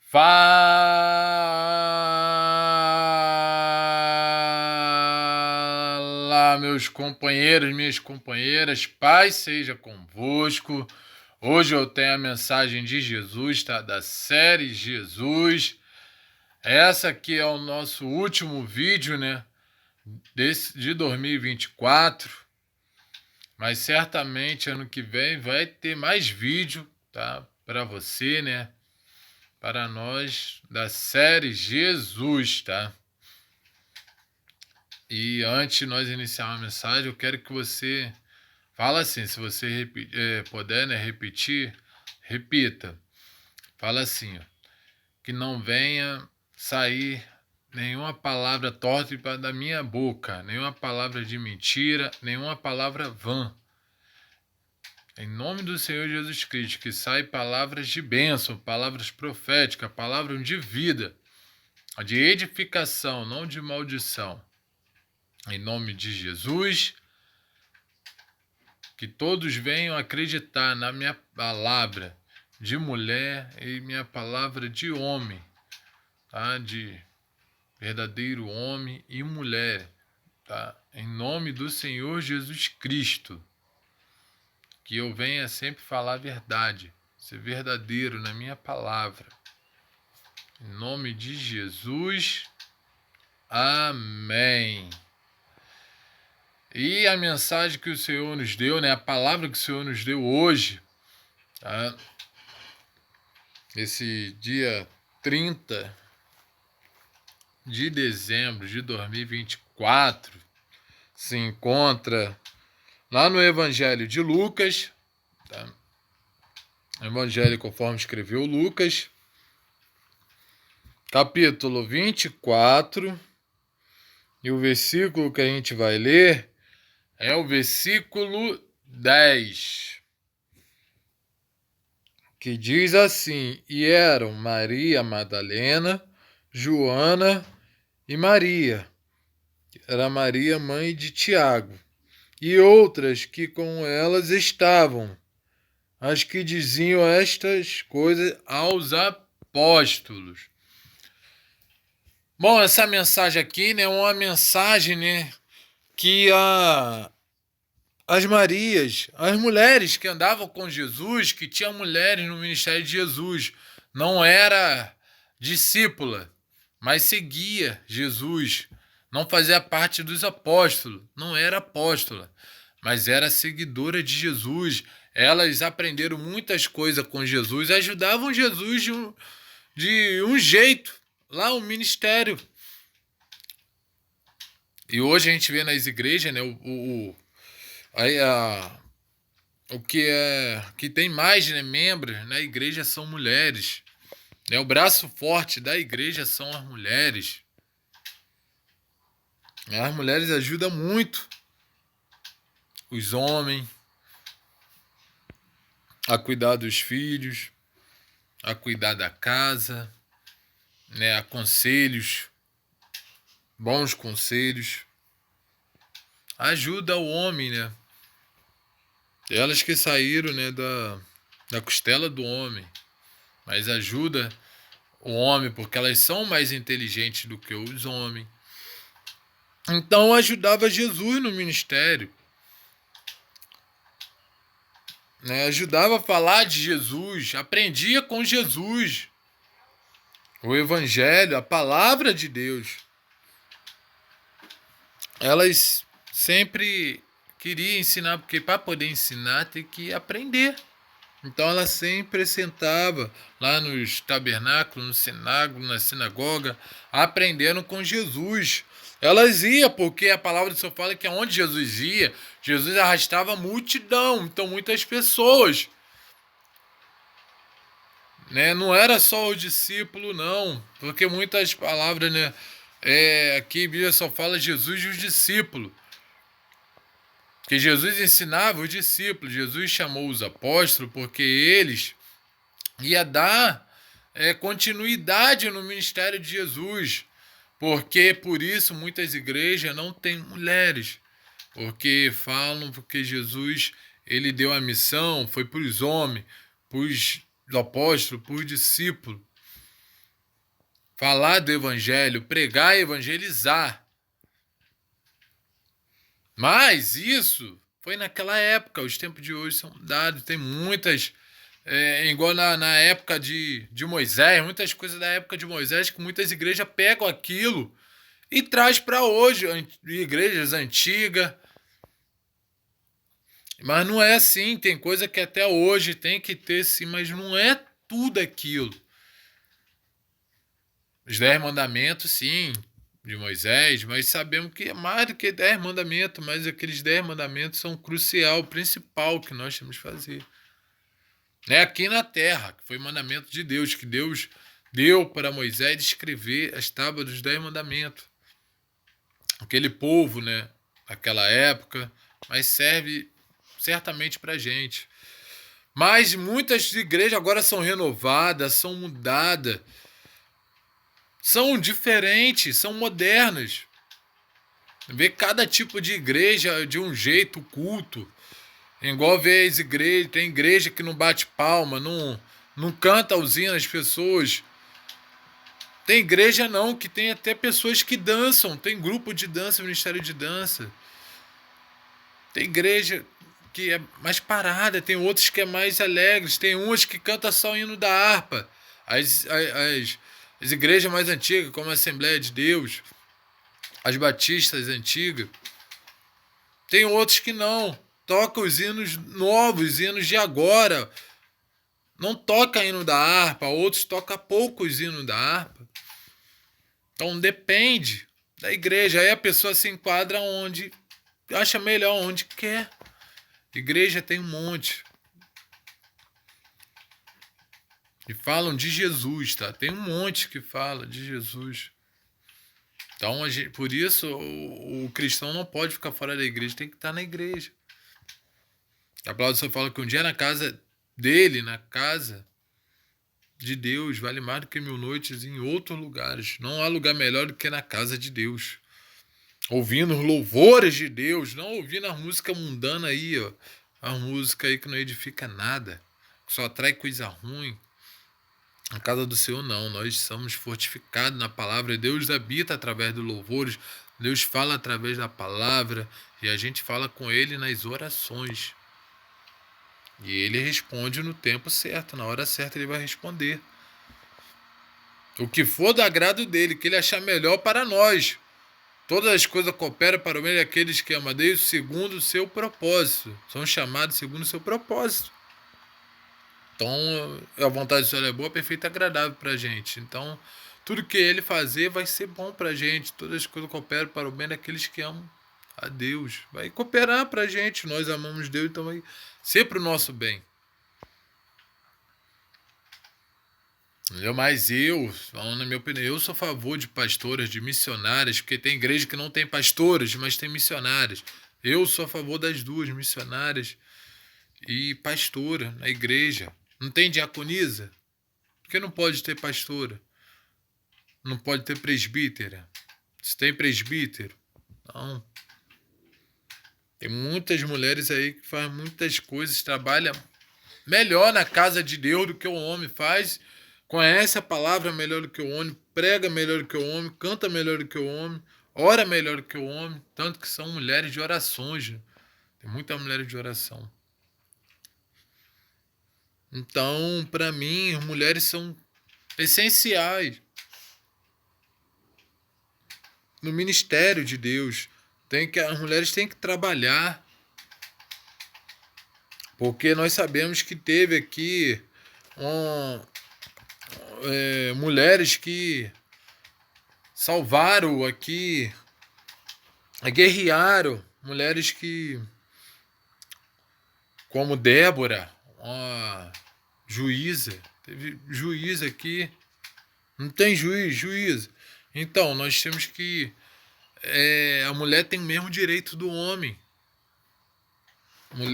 Fala, meus companheiros, minhas companheiras, paz seja convosco. Hoje eu tenho a mensagem de Jesus, tá? Da série Jesus. Essa aqui é o nosso último vídeo, né? De 2024. Mas certamente ano que vem vai ter mais vídeo, tá? Para você, né? Para nós da série Jesus, tá? E antes de nós iniciar uma mensagem, eu quero que você fala assim, se você puder, né, repetir, repita. Fala assim, ó, que não venha sair nenhuma palavra torta da minha boca, nenhuma palavra de mentira, nenhuma palavra vã. Em nome do Senhor Jesus Cristo, que sai palavras de bênção, palavras proféticas, palavras de vida, de edificação, não de maldição. Em nome de Jesus, que todos venham acreditar na minha palavra de mulher e minha palavra de homem, tá? De verdadeiro homem e mulher, tá? Em nome do Senhor Jesus Cristo, que eu venha sempre falar a verdade, ser verdadeiro na minha palavra. Em nome de Jesus, amém. E a mensagem que o Senhor nos deu, né? A palavra que o Senhor nos deu hoje, tá? Esse dia 30 de dezembro de 2024, se encontra lá no Evangelho de Lucas, tá? Evangelho conforme escreveu Lucas, capítulo 24, e o versículo que a gente vai ler é o versículo 10, que diz assim: E eram Maria Madalena, Joana e Maria, era Maria mãe de Tiago, e outras que com elas estavam, as que diziam estas coisas aos apóstolos. Bom, essa mensagem aqui, né, é uma mensagem, né, que as Marias, as mulheres que andavam com Jesus, que tinham mulheres no ministério de Jesus, não era discípula, mas seguia Jesus, não fazia parte dos apóstolos, não era apóstola, mas era seguidora de Jesus. Elas aprenderam muitas coisas com Jesus, ajudavam Jesus de um jeito, lá o ministério. E hoje a gente vê nas igrejas, né, o que tem mais, né, membros na igreja são mulheres. Né, o braço forte da igreja são as mulheres. As mulheres ajudam muito os homens a cuidar dos filhos, a cuidar da casa, né, a conselhos, bons conselhos. Ajuda o homem, né? Elas que saíram, né, da costela do homem, mas ajuda o homem porque elas são mais inteligentes do que os homens. Então ajudava Jesus no ministério, né? Ajudava a falar de Jesus, aprendia com Jesus o evangelho, a palavra de Deus. Elas sempre queriam ensinar, porque para poder ensinar tem que aprender. Então ela sempre sentava lá nos tabernáculos, no cenáculo, na sinagoga, aprendendo com Jesus. Elas iam, porque a palavra do Senhor fala que onde Jesus ia, Jesus arrastava multidão, então muitas pessoas. Né? Não era só o discípulo, não, porque muitas palavras, né? Aqui a Bíblia só fala Jesus e os discípulos. Que Jesus ensinava os discípulos, Jesus chamou os apóstolos porque eles ia dar continuidade no ministério de Jesus, porque por isso muitas igrejas não têm mulheres, porque falam porque Jesus ele deu a missão, foi para os homens, para os apóstolos, para os discípulos. falar do evangelho, pregar e evangelizar. Mas isso foi naquela época, os tempos de hoje são dados, tem muitas, igual na época de Moisés, muitas coisas da época de Moisés que muitas igrejas pegam aquilo e traz para hoje, igrejas antigas. Mas não é assim, tem coisa que até hoje tem que ter sim, mas não é tudo aquilo. Os 10 mandamentos, sim, de Moisés, mas sabemos que é mais do que 10 mandamentos, mas aqueles 10 mandamentos são crucial, principal que nós temos que fazer. É aqui na terra, que foi mandamento de Deus, que Deus deu para Moisés escrever as tábuas dos 10 mandamentos. Aquele povo, né, naquela época, mas serve certamente para a gente. Mas muitas igrejas agora são renovadas, são mudadas, são diferentes, são modernas. Vê cada tipo de igreja de um jeito, culto. Igual vê as igrejas, tem igreja que não bate palma, não canta os hinos às pessoas. Tem igreja não, que tem até pessoas que dançam, tem grupo de dança, ministério de dança. Tem igreja que é mais parada, tem outros que é mais alegres, tem umas que canta só o hino da harpa. As igrejas mais antigas, como a Assembleia de Deus, as batistas antigas, tem outros que não. Toca os hinos novos, hinos de agora. Não toca hino da harpa, outros tocam poucos hinos da harpa. Então depende da igreja. Aí a pessoa se enquadra onde acha melhor, onde quer. Igreja tem um monte. E falam de Jesus, tá? Tem um monte que fala de Jesus. Então, por isso, o cristão não pode ficar fora da igreja, tem que estar na igreja. A palavra do Senhor fala que um dia na casa dele, na casa de Deus, vale mais do que 1000 noites em outros lugares. Não há lugar melhor do que na casa de Deus. Ouvindo os louvores de Deus, não ouvindo a música mundana aí, ó. A música aí que não edifica nada, que só atrai coisa ruim. Na casa do Senhor não, nós somos fortificados na palavra. Deus habita através dos louvores, Deus fala através da palavra e a gente fala com Ele nas orações. E Ele responde no tempo certo, na hora certa Ele vai responder. O que for do agrado dEle, que Ele achar melhor para nós. Todas as coisas cooperam para o bem daqueles que amam a Deus segundo o seu propósito. São chamados segundo o seu propósito. Então, a vontade do Senhor é boa, perfeita e agradável para a gente. Então, tudo que Ele fazer vai ser bom para a gente. Todas as coisas cooperam para o bem daqueles que amam a Deus. Vai cooperar para a gente. Nós amamos Deus, então vai ser para o nosso bem. Mas eu, falando na minha opinião, eu sou a favor de pastoras, de missionárias, porque tem igreja que não tem pastores, mas tem missionárias. Eu sou a favor das duas, missionárias e pastora na igreja. Não tem diaconisa? Por que não pode ter pastora? Não pode ter presbítera? Se tem presbítero? Não. Tem muitas mulheres aí que fazem muitas coisas, trabalham melhor na casa de Deus do que o homem faz, conhece a palavra melhor do que o homem, prega melhor do que o homem, canta melhor do que o homem, ora melhor do que o homem, tanto que são mulheres de orações. Tem muitas mulheres de oração. Então, para mim, as mulheres são essenciais no ministério de Deus. As mulheres têm que trabalhar, porque nós sabemos que teve aqui mulheres que salvaram aqui, guerrearam, mulheres que, como Débora, uma juíza, teve juiz aqui, não tem juíza. Então, nós temos que, a mulher tem o mesmo direito do homem.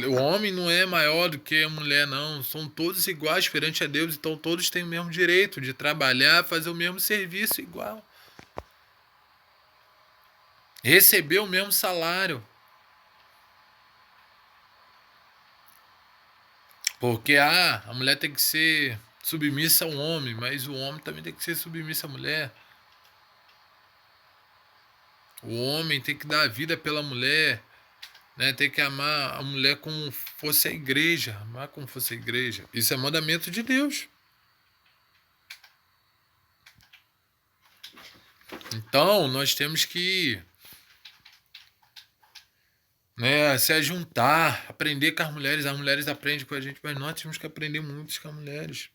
O homem não é maior do que a mulher, não. São todos iguais perante a Deus, então todos têm o mesmo direito de trabalhar, fazer o mesmo serviço igual. Receber o mesmo salário. Porque a mulher tem que ser submissa ao homem, mas o homem também tem que ser submisso à mulher. O homem tem que dar a vida pela mulher, né? Tem que amar a mulher como fosse a igreja, amar como fosse a igreja. Isso é mandamento de Deus. Então, nós temos que, né, se ajuntar, aprender com as mulheres aprendem com a gente, mas nós temos que aprender muito com as mulheres.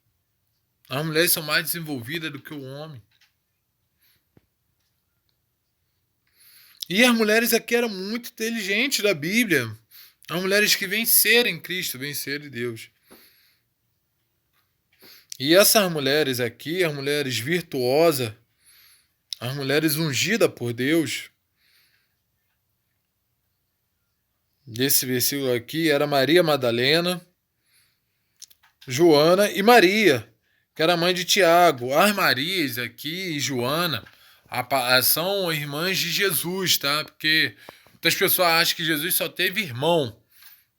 As mulheres são mais desenvolvidas do que o homem. E as mulheres aqui eram muito inteligentes da Bíblia. As mulheres que venceram em Cristo, venceram em Deus. E essas mulheres aqui, as mulheres virtuosas, as mulheres ungidas por Deus, desse versículo aqui, era Maria Madalena, Joana e Maria, que era mãe de Tiago. As Marias aqui e Joana são irmãs de Jesus, tá? Porque muitas pessoas acham que Jesus só teve irmão,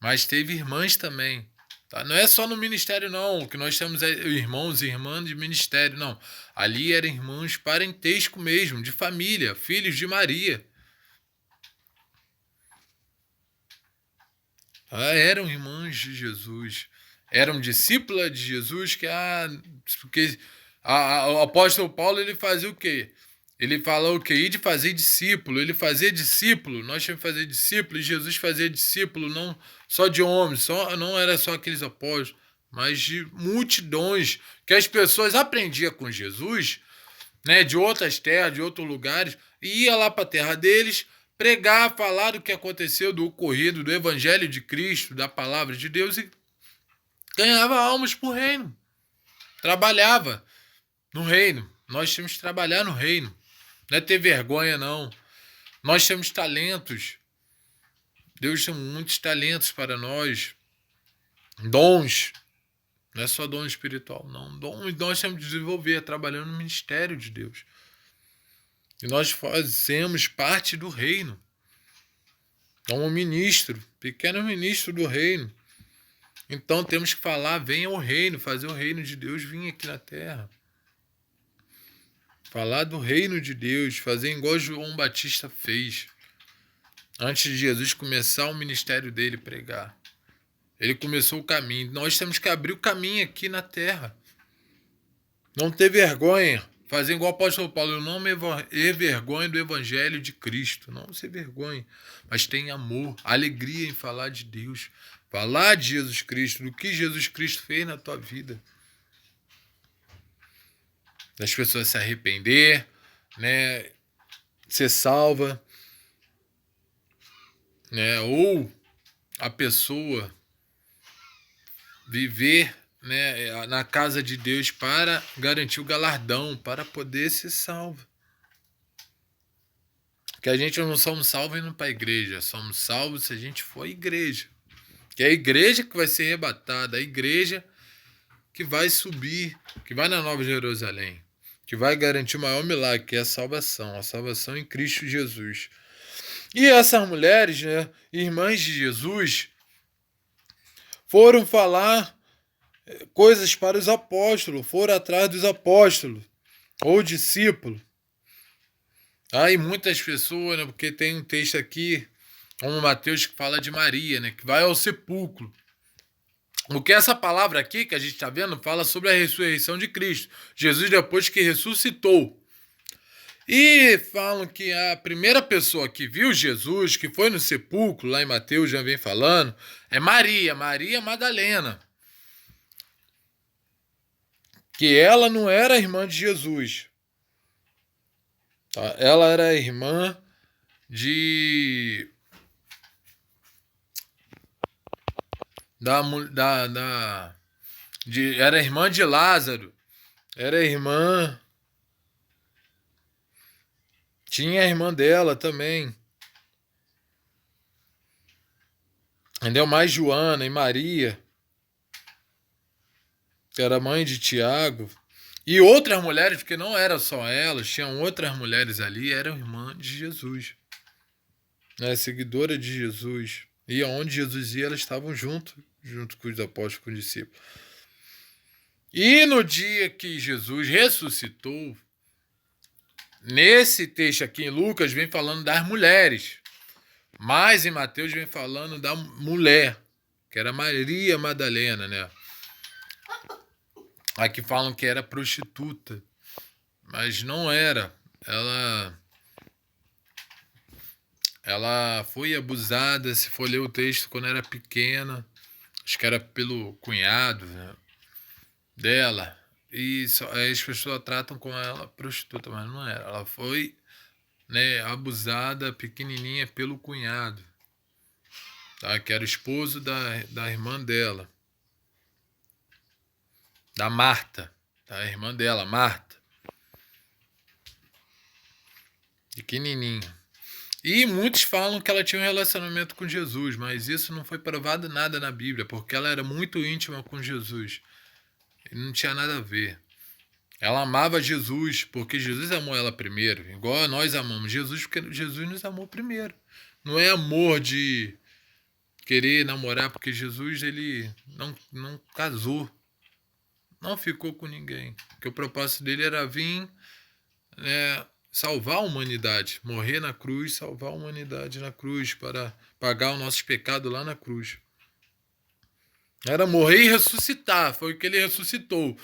mas teve irmãs também. Tá? Não é só no ministério, não, que nós temos irmãos e irmãs de ministério, não. Ali eram irmãos parentesco mesmo, de família, filhos de Maria. Eram irmãs de Jesus. Eram discípulas de Jesus, porque o apóstolo Paulo ele fazia o quê? Ele falou o quê? Ir de fazer discípulo. Ele fazia discípulo, nós tínhamos que fazer discípulo, e Jesus fazia discípulo não só de homens, não era só aqueles apóstolos, mas de multidões, que as pessoas aprendiam com Jesus, né, de outras terras, de outros lugares, e ia lá para a terra deles, pregar, falar do que aconteceu, do ocorrido, do evangelho de Cristo, da palavra de Deus, e ganhava almas para o reino. Trabalhava no reino. Nós temos que trabalhar no reino. Não é ter vergonha, não. Nós temos talentos. Deus tem muitos talentos para nós. Dons. Não é só dom espiritual, não. Nós temos que desenvolver trabalhando no ministério de Deus. E nós fazemos parte do reino. Então, um ministro, pequeno ministro do reino. Então, temos que falar, venha ao reino, fazer o reino de Deus vir aqui na terra. Falar do reino de Deus, fazer igual João Batista fez. Antes de Jesus começar o ministério dele, pregar. Ele começou o caminho. Nós temos que abrir o caminho aqui na terra. Não ter vergonha. Fazer igual o apóstolo Paulo. Eu não me envergonho do evangelho de Cristo. Não se vergonhe. Mas tem amor, alegria em falar de Deus. Falar de Jesus Cristo, do que Jesus Cristo fez na tua vida. Das pessoas se arrepender, né? Ser salva. Né? Ou a pessoa viver, né, na casa de Deus para garantir o galardão, para poder ser salvo. Que a gente não somos salvos indo para a igreja, somos salvos se a gente for à igreja. Que é a igreja que vai ser arrebatada, a igreja que vai subir, que vai na Nova Jerusalém, que vai garantir o maior milagre, que é a salvação em Cristo Jesus. E essas mulheres, né, irmãs de Jesus, foram falar coisas para os apóstolos, foram atrás dos apóstolos ou discípulos. E muitas pessoas, né, porque tem um texto aqui, como Mateus, que fala de Maria, né, que vai ao sepulcro. Porque essa palavra aqui que a gente está vendo fala sobre a ressurreição de Cristo. Jesus depois que ressuscitou. E falam que a primeira pessoa que viu Jesus, que foi no sepulcro, lá em Mateus já vem falando, é Maria Madalena. Que ela não era irmã de Jesus. Tá? Ela era irmã era irmã de Lázaro. Era irmã. Tinha a irmã dela também. Entendeu? Mais Joana e Maria, que era mãe de Tiago. E outras mulheres, porque não era só elas, tinham outras mulheres ali, eram irmãs de Jesus. Né? Seguidora de Jesus. E aonde Jesus ia, elas estavam junto com os apóstolos, com os discípulos. E no dia que Jesus ressuscitou, nesse texto aqui em Lucas vem falando das mulheres, mas em Mateus vem falando da mulher, que era Maria Madalena, né? Aqui falam que era prostituta, mas não era. Ela foi abusada, se for ler o texto, quando era pequena, acho que era pelo cunhado, né, dela. E aí as pessoas tratam com ela prostituta, mas não era. Ela foi, né, abusada pequenininha pelo cunhado, tá? Que era o esposo da irmã dela, da Marta, tá? A irmã dela, Marta, pequenininha. E muitos falam que ela tinha um relacionamento com Jesus, mas isso não foi provado nada na Bíblia, porque ela era muito íntima com Jesus. E não tinha nada a ver. Ela amava Jesus, porque Jesus amou ela primeiro, igual nós amamos Jesus, porque Jesus nos amou primeiro. Não é amor de querer namorar, porque Jesus ele não casou, não ficou com ninguém. Porque o propósito dele era vir, né, salvar a humanidade, morrer na cruz, salvar a humanidade na cruz, para pagar os nossos pecados lá na cruz. Era morrer e ressuscitar, foi o que ele ressuscitou.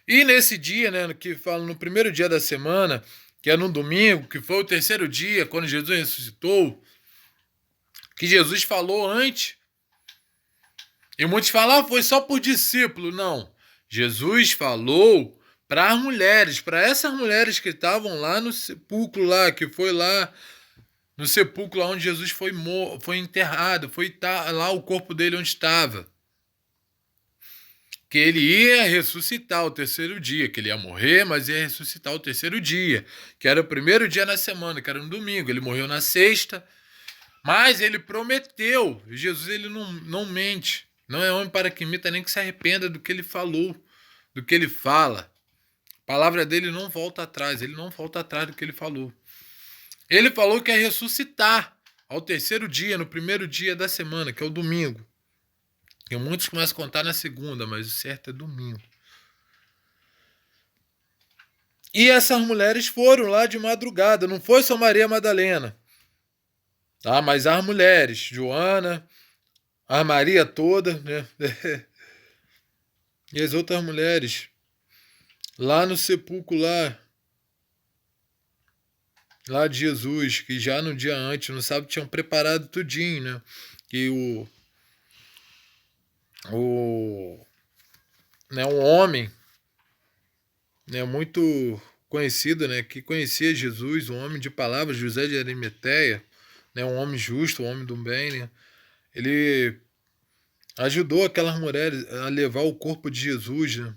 E nesse dia, né, que fala no primeiro dia da semana, que é no domingo, que foi o terceiro dia, quando Jesus ressuscitou, que Jesus falou antes, e muitos falam, foi só por discípulo. Não, Jesus falou para as mulheres, para essas mulheres que estavam lá no sepulcro lá, que foi lá no sepulcro onde Jesus foi enterrado, foi lá o corpo dele onde estava. Que ele ia ressuscitar o terceiro dia, que ele ia morrer, mas ia ressuscitar o terceiro dia, que era o primeiro dia na semana, que era no domingo. Ele morreu na sexta, mas ele prometeu. Jesus ele não mente, não é homem para que imita nem que se arrependa do que ele falou, do que ele fala. A palavra dele não volta atrás, ele não volta atrás do que ele falou. Ele falou que ia ressuscitar ao terceiro dia, no primeiro dia da semana, que é o domingo. E muitos começam a contar na segunda, mas o certo é domingo. E essas mulheres foram lá de madrugada, não foi só Maria Madalena. Ah, mas as mulheres, Joana, a Maria toda, né? E as outras mulheres, lá no sepulcro lá de Jesus, que já no dia antes, não sabe, tinham preparado tudinho, né? Que né, um homem, né, muito conhecido, né, que conhecia Jesus, um homem de palavras, José de Arimateia, né, um homem justo, um homem do bem, né, ele ajudou aquelas mulheres a levar o corpo de Jesus, né,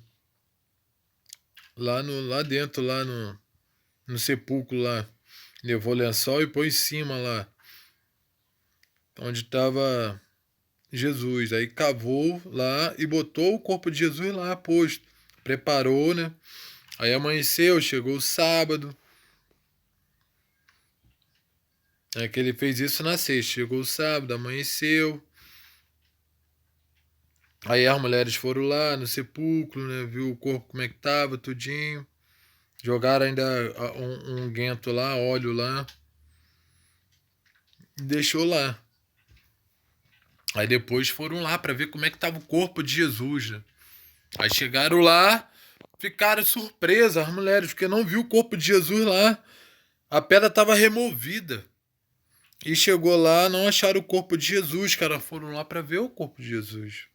lá dentro, lá no sepulcro lá, levou o lençol e pôs em cima lá, onde estava Jesus, aí cavou lá e botou o corpo de Jesus lá posto, preparou, né, aí amanheceu, chegou o sábado. É que ele fez isso na sexta. Chegou o sábado, amanheceu. Aí as mulheres foram lá no sepulcro, né? Viu o corpo como é que tava, tudinho. Jogaram ainda um guento lá, óleo lá. E deixou lá. Aí depois foram lá para ver como é que tava o corpo de Jesus, né? Aí chegaram lá, ficaram surpresas as mulheres, porque não viu o corpo de Jesus lá. A pedra estava removida. E chegou lá, não acharam o corpo de Jesus, cara. Foram lá para ver o corpo de Jesus.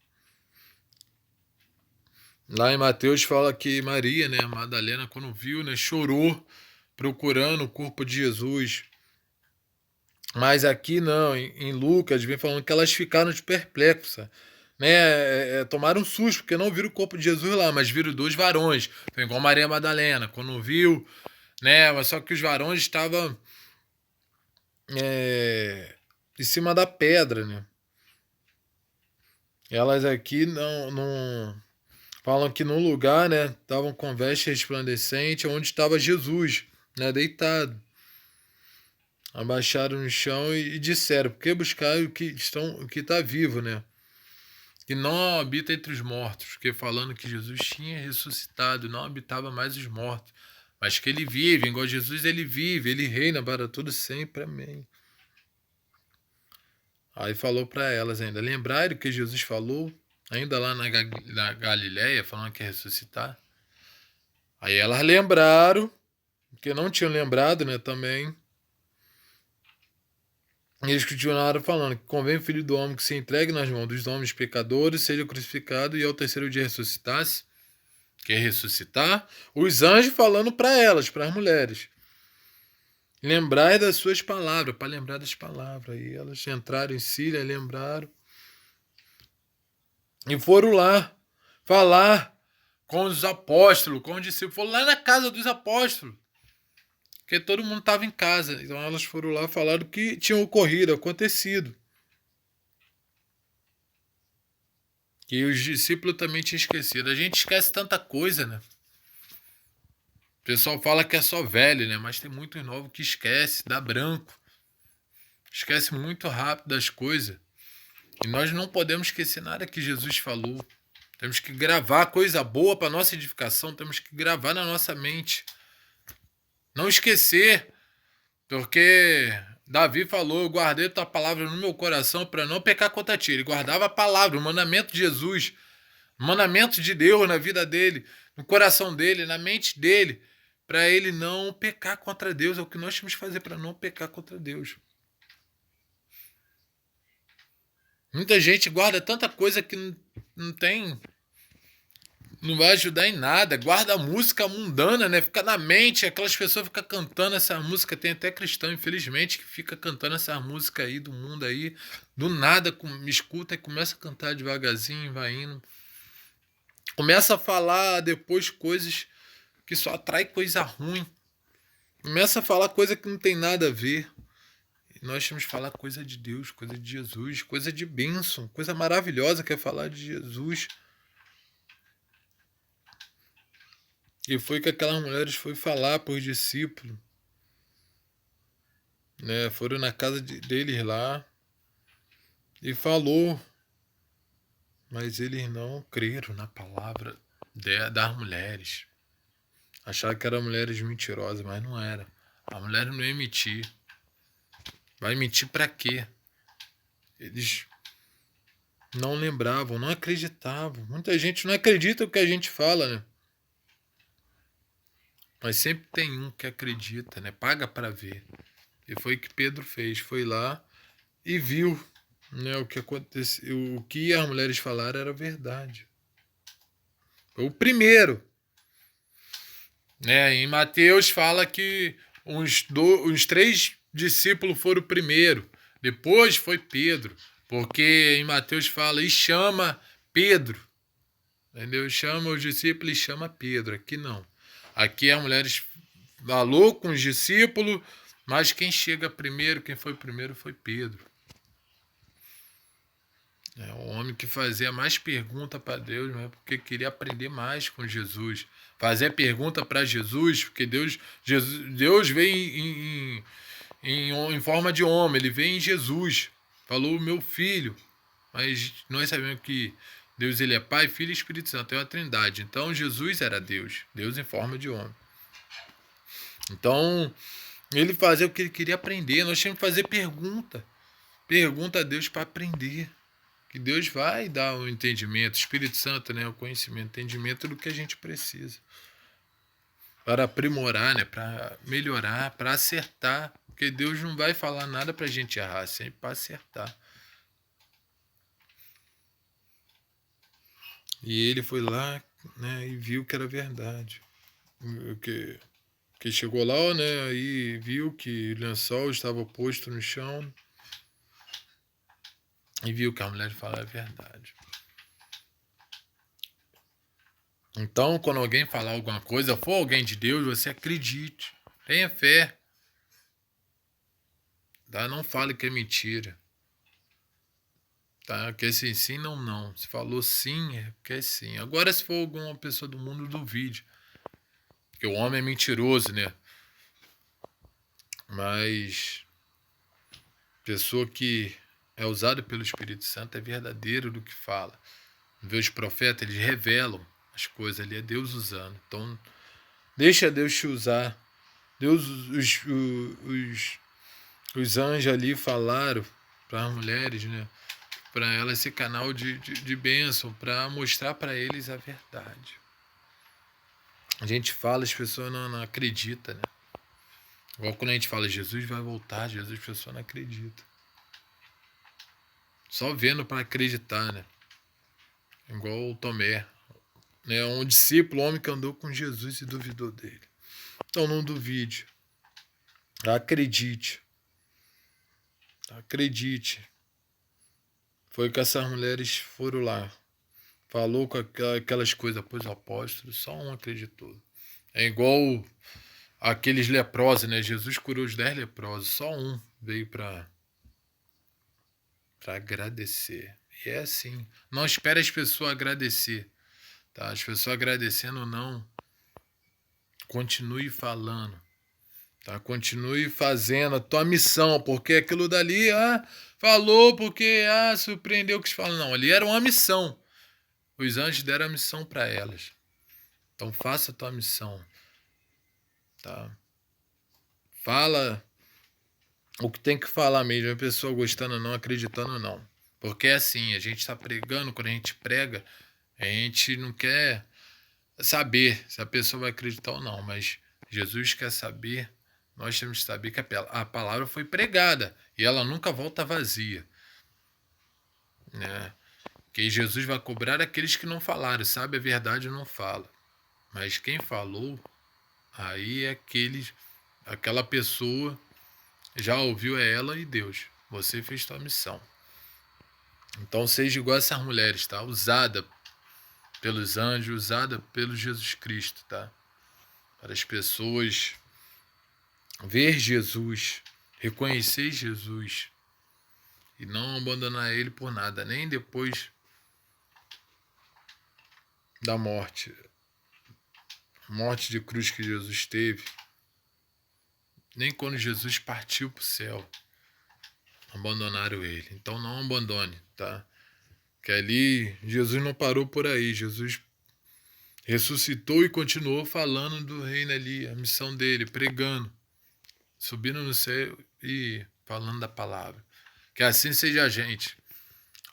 Lá em Mateus fala que Maria, né, Madalena, quando viu, né, chorou procurando o corpo de Jesus. Mas aqui não, em Lucas vem falando que elas ficaram perplexas, né, tomaram um susto porque não viram o corpo de Jesus lá, mas viram dois varões, foi igual Maria Madalena, quando viu, né, mas só que os varões estavam em cima da pedra, né. Elas aqui não falam que no lugar, né, estavam com veste resplandecente, onde estava Jesus, né, deitado. Abaixaram no chão e disseram, por que buscar o que está vivo, né? que não habita entre os mortos, porque falando que Jesus tinha ressuscitado, não habitava mais os mortos, mas que ele vive, igual Jesus ele vive, ele reina para todo sempre, amém. Aí falou para elas ainda, lembraram que Jesus falou, ainda lá na Galileia, falando que ia ressuscitar. Aí elas lembraram, porque não tinham lembrado, né, também. E eles continuaram falando que convém o Filho do Homem que se entregue nas mãos dos homens pecadores, seja crucificado e ao terceiro dia ressuscitasse. Quer ressuscitar? Os anjos falando para elas, para as mulheres. Lembrai das suas palavras, para lembrar das palavras. Aí elas entraram em Síria, lembraram. E foram lá falar com os apóstolos, com os discípulos. Foram lá na casa dos apóstolos. Porque todo mundo estava em casa. Então elas foram lá falar do que tinha ocorrido, acontecido. Que os discípulos também tinham esquecido. A gente esquece tanta coisa, né? O pessoal fala que é só velho, né? Mas tem muitos novos que esquece, dá branco. Esquece muito rápido das coisas. E nós não podemos esquecer nada que Jesus falou. Temos que gravar coisa boa para nossa edificação. Temos que gravar na nossa mente. Não esquecer. Porque Davi falou, eu guardei tua palavra no meu coração para não pecar contra ti. Ele guardava a palavra, o mandamento de Jesus. O mandamento de Deus na vida dele, no coração dele, na mente dele. Para ele não pecar contra Deus. É o que nós temos que fazer para não pecar contra Deus. Muita gente guarda tanta coisa que não tem, não vai ajudar em nada. Guarda a música mundana, né? Fica na mente, aquelas pessoas ficam cantando essa música. Tem até cristão, infelizmente, que fica cantando essa música aí do mundo aí. Do nada, me escuta e começa a cantar devagarzinho, vai indo. Começa a falar depois coisas que só atrai coisa ruim. Começa a falar coisa que não tem nada a ver. Nós temos que falar coisa de Deus, coisa de Jesus, coisa de bênção, coisa maravilhosa que é falar de Jesus. E foi que aquelas mulheres foram falar para os discípulos. Né? Foram na casa deles lá e falou. Mas eles não creram na palavra das mulheres. Acharam que eram mulheres mentirosas, mas não era. A mulher não ia mentir. Vai mentir para quê? Eles não lembravam, não acreditavam. Muita gente não acredita no que a gente fala, né? Mas sempre tem um que acredita, né? Paga para ver. E foi o que Pedro fez. Foi lá e viu, né, o que aconteceu. O que as mulheres falaram era verdade. Foi o primeiro. Né? Em Mateus fala que uns 3 discípulos foram o primeiro. Depois foi Pedro. Porque em Mateus fala e chama Pedro. Entendeu? Chama os discípulos e chama Pedro. Aqui não. Aqui as mulheres falou com os discípulos, mas quem chega primeiro, quem foi primeiro foi Pedro. É o homem que fazia mais pergunta para Deus, né? Porque queria aprender mais com Jesus. Fazer pergunta para Jesus, porque Deus veio em forma de homem, ele veio em Jesus. Falou, meu filho. Mas nós sabemos que Deus ele é Pai, Filho e Espírito Santo, é uma trindade. Então Jesus era Deus, Deus em forma de homem. Então ele fazia o que ele queria aprender. Nós tínhamos que fazer pergunta. Pergunta a Deus para aprender. Que Deus vai dar o entendimento, o Espírito Santo, né, o conhecimento, o entendimento do que a gente precisa. Para aprimorar, né, para melhorar, para acertar. Porque Deus não vai falar nada para a gente errar, sempre para acertar. E ele foi lá, né, e viu que era verdade. Que chegou lá, né, e viu que o lençol estava posto no chão. E viu que a mulher falava a verdade. Então, quando alguém falar alguma coisa, for alguém de Deus, você acredite. Tenha fé. Tá? Não fale que é mentira. Tá? Que se sim, não. Se falou sim, é porque é sim. Agora, se for alguma pessoa do mundo, duvide. Porque o homem é mentiroso, né? Mas pessoa que é usado pelo Espírito Santo, é verdadeiro do que fala. Vê os profetas, eles revelam as coisas ali, é Deus usando. Então, deixa Deus te usar. Deus, os anjos ali falaram para as mulheres, né? Para elas ser canal de bênção, para mostrar para eles a verdade. A gente fala, as pessoas não acreditam, né? Igual quando a gente fala, Jesus vai voltar, Jesus, as pessoas não acreditam. Só vendo para acreditar, né? Igual o Tomé, né? Um discípulo, um homem que andou com Jesus e duvidou dele. Então não duvide. Acredite. Acredite. Foi que essas mulheres foram lá. Falou com aquelas coisas para os apóstolos, só um acreditou. É igual aqueles leprosos, né? Jesus curou os 10 leprosos, só um veio para agradecer. E é assim. Não espere as pessoas agradecer. Tá? As pessoas agradecendo ou não, continue falando. Tá? Continue fazendo a tua missão, porque aquilo dali, falou porque, surpreendeu que fala. Não, ali era uma missão. Os anjos deram a missão para elas. Então faça a tua missão. Tá? Fala o que tem que falar mesmo, a pessoa gostando ou não, acreditando ou não. Porque é assim, a gente está pregando, quando a gente prega, a gente não quer saber se a pessoa vai acreditar ou não, mas Jesus quer saber, nós temos que saber que a palavra foi pregada e ela nunca volta vazia. Né? Que Jesus vai cobrar aqueles que não falaram, sabe a verdade e não fala. Mas quem falou, aí é aquela pessoa já ouviu, é ela e Deus. Você fez sua missão. Então seja igual essas mulheres, tá? Usada pelos anjos, usada pelo Jesus Cristo, tá? Para as pessoas ver Jesus, reconhecer Jesus e não abandonar ele por nada, nem depois da morte de cruz que Jesus teve, nem quando Jesus partiu para o céu, abandonaram ele. Então não abandone, tá? Que ali Jesus não parou por aí, Jesus ressuscitou e continuou falando do reino ali, a missão dele, pregando, subindo no céu e falando da palavra. Que assim seja a gente,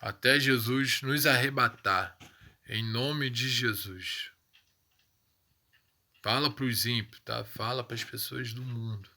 até Jesus nos arrebatar, em nome de Jesus. Fala para os ímpios, tá? Fala para as pessoas do mundo.